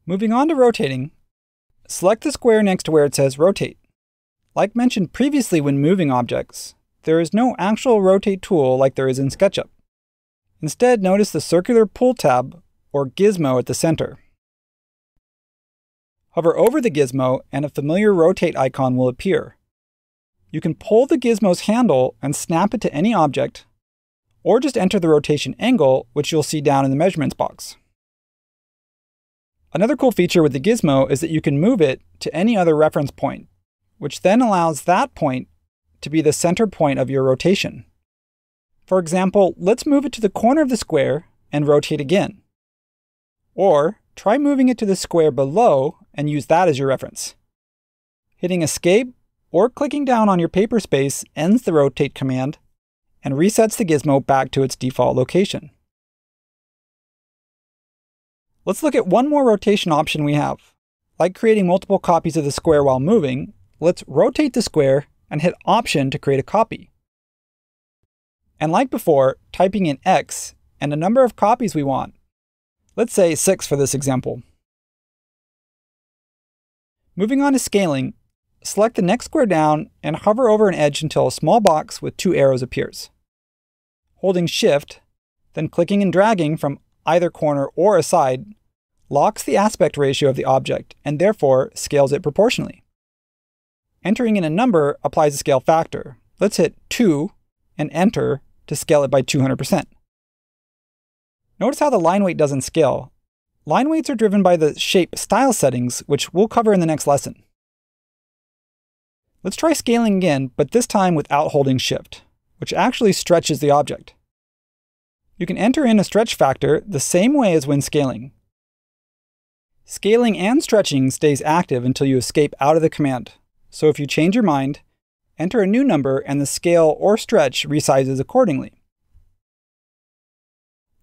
Moving on to rotating, select the square next to where it says Rotate. Like mentioned previously when moving objects, there is no actual rotate tool like there is in SketchUp. Instead, notice the circular pull tab, or gizmo, at the center. Hover over the gizmo and a familiar rotate icon will appear. You can pull the gizmo's handle and snap it to any object, or just enter the rotation angle, which you'll see down in the measurements box. Another cool feature with the gizmo is that you can move it to any other reference point, which then allows that point to be the center point of your rotation. For example, let's move it to the corner of the square and rotate again. Or try moving it to the square below and use that as your reference. Hitting Escape or clicking down on your paper space ends the rotate command and resets the gizmo back to its default location. Let's look at one more rotation option we have. Like creating multiple copies of the square while moving, let's rotate the square and hit Option to create a copy. And like before, typing in X and a number of copies we want. Let's say 6 for this example. Moving on to scaling, select the next square down and hover over an edge until a small box with 2 arrows appears. Holding Shift, then clicking and dragging from either corner or aside, locks the aspect ratio of the object and therefore scales it proportionally. Entering in a number applies a scale factor. Let's hit 2 and enter to scale it by 200%. Notice how the line weight doesn't scale. Line weights are driven by the shape style settings, which we'll cover in the next lesson. Let's try scaling again, but this time without holding Shift, which actually stretches the object. You can enter in a stretch factor the same way as when scaling. Scaling and stretching stays active until you escape out of the command. So if you change your mind, enter a new number and the scale or stretch resizes accordingly.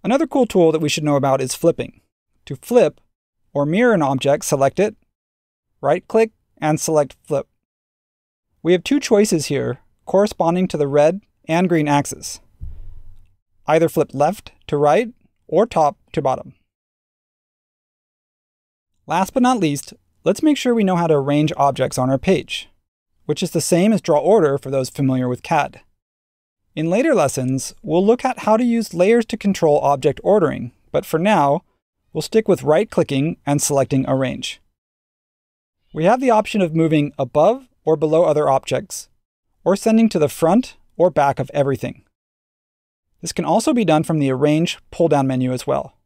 Another cool tool that we should know about is flipping. To flip or mirror an object, select it, right-click, and select Flip. We have 2 choices here corresponding to the red and green axis. Either flip left to right or top to bottom. Last but not least, let's make sure we know how to arrange objects on our page, which is the same as draw order for those familiar with CAD. In later lessons, we'll look at how to use layers to control object ordering, but for now, we'll stick with right-clicking and selecting Arrange. We have the option of moving above or below other objects, or sending to the front or back of everything. This can also be done from the Arrange pull-down menu as well.